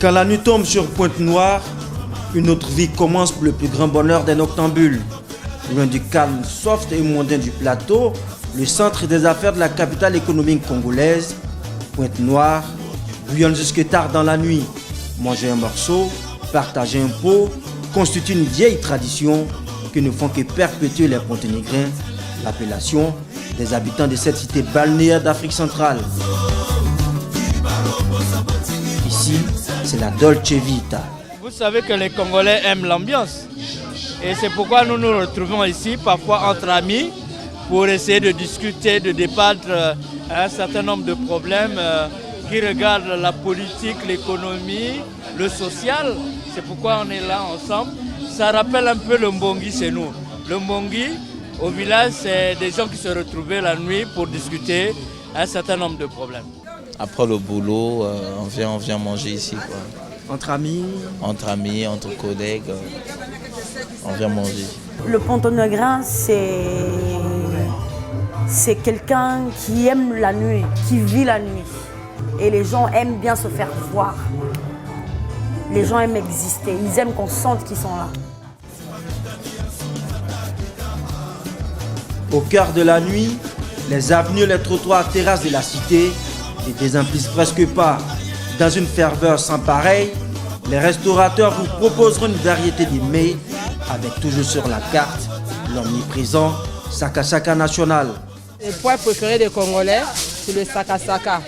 Quand la nuit tombe sur Pointe-Noire, une autre vie commence pour le plus grand bonheur des noctambules. Loin du calme soft et mondain du plateau, le centre des affaires de la capitale économique congolaise, Pointe-Noire, bouillonne jusque tard dans la nuit. Manger un morceau, partager un pot, constitue une vieille tradition qui ne font que perpétuer les Ponténégrins, l'appellation des habitants de cette cité balnéaire d'Afrique centrale. Ici, c'est la Dolce Vita. Vous savez que les Congolais aiment l'ambiance. Et c'est pourquoi nous nous retrouvons ici, parfois entre amis, pour essayer de discuter, de débattre un certain nombre de problèmes qui regardent la politique, l'économie, le social. C'est pourquoi on est là ensemble. Ça rappelle un peu le Mbongi chez nous. Le Mbongi, au village, c'est des gens qui se retrouvaient la nuit pour discuter un certain nombre de problèmes. Après le boulot, on vient manger ici, quoi. Entre amis, entre collègues, on vient manger. Le Ponténégrin, c'est quelqu'un qui aime la nuit, qui vit la nuit. Et les gens aiment bien se faire voir. Les gens aiment exister, ils aiment qu'on sente qu'ils sont là. au cœur de la nuit, les avenues, les trottoirs, terrasses de la cité ne désemplissent presque pas. Dans une ferveur sans pareille, les restaurateurs vous proposeront une variété de mets avec toujours sur la carte l'omniprésent Saka Saka national. Le poivre préféré des Congolais, c'est le Saka Saka.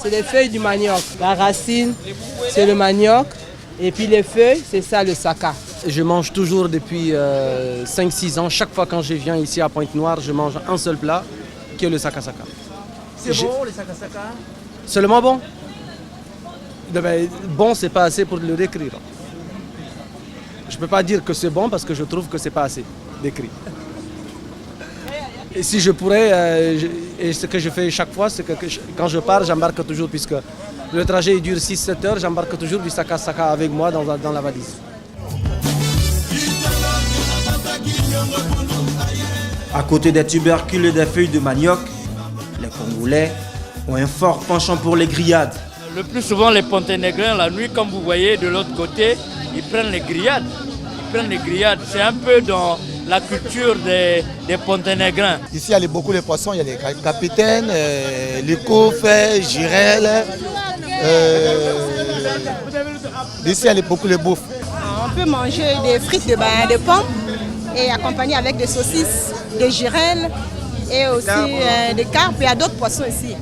C'est les feuilles du manioc. La racine, c'est le manioc. Et puis les feuilles, c'est ça le Saka. Je mange toujours depuis 5-6 ans. Chaque fois quand je viens ici à Pointe-Noire, je mange un seul plat, qui est le Saka Saka. C'est bon le Saka Saka? Seulement bon? Bon, c'est pas assez pour le décrire. Je ne peux pas dire que c'est bon parce que je trouve que c'est pas assez décrit. Et si je pourrais, et ce que je fais chaque fois, c'est que quand je pars, j'embarque toujours, puisque le trajet dure 6-7 heures, j'embarque toujours du Saka Saka avec moi dans la valise. À côté des tubercules et des feuilles de manioc, les Congolais ont un fort penchant pour les grillades. Le plus souvent, les Ponténégrins, la nuit, comme vous voyez de l'autre côté, ils prennent les grillades. C'est un peu dans la culture des Ponténégrins. Ici, il y a beaucoup de poissons. Il y a les capitaines, les coffres, girelles. Ici, il y a beaucoup de bouffe. On peut manger des frites de pommes et accompagner avec des saucisses, des girelles et aussi des carpes. Il y a d'autres poissons ici.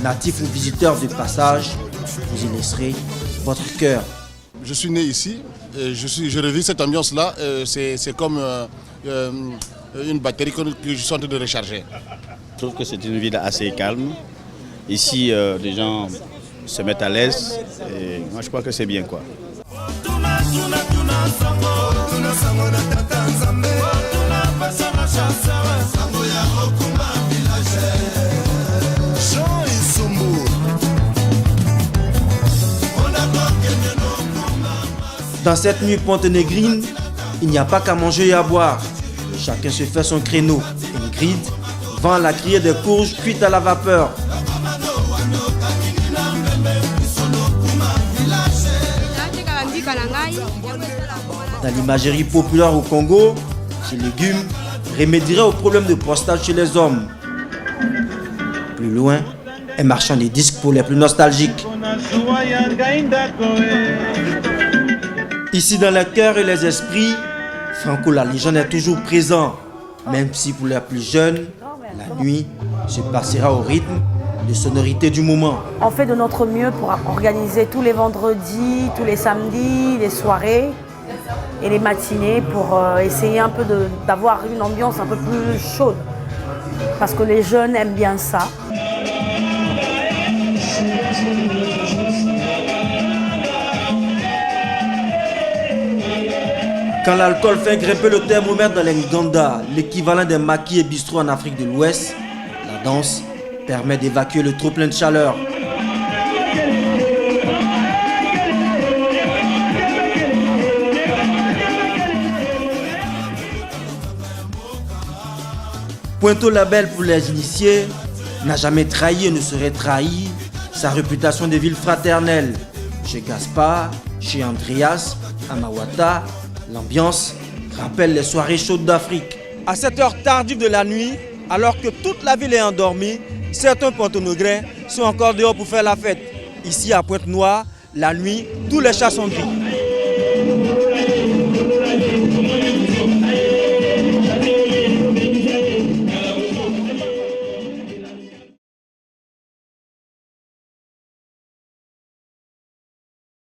Natifs ou visiteurs de passage, vous y laisserez votre cœur. Je suis né ici, et je revis cette ambiance-là, c'est comme une batterie que je suis en train de recharger. Je trouve que c'est une ville assez calme. Ici, les gens se mettent à l'aise et moi je crois que c'est bien quoi. Dans cette nuit ponténégrine, il n'y a pas qu'à manger et à boire. Chacun se fait son créneau. Ingrid vend la criée des courges cuites à la vapeur. Dans l'imagerie populaire au Congo, ces légumes remédieraient aux problèmes de prostate chez les hommes. Plus loin, un marchand de disques pour les plus nostalgiques. Ici, dans les cœurs et les esprits, Franco la légende est toujours présent. Même si pour les plus jeunes, la nuit se passera au rythme de sonorité du moment. On fait de notre mieux pour organiser tous les vendredis, tous les samedis, les soirées et les matinées pour essayer un peu d'avoir une ambiance un peu plus chaude. Parce que les jeunes aiment bien ça. Quand l'alcool fait grimper le thermomètre dans les Nganda, l'équivalent des maquis et bistrots en Afrique de l'Ouest, la danse permet d'évacuer le trop plein de chaleur. Pointe au label pour les initiés n'a jamais trahi et ne serait trahi sa réputation de ville fraternelle. Chez Gaspard, chez Andreas, à Mawata, l'ambiance rappelle les soirées chaudes d'Afrique. À cette heure tardive de la nuit, alors que toute la ville est endormie, certains Pontonograis sont encore dehors pour faire la fête. Ici à Pointe-Noire, la nuit, tous les chats sont gris.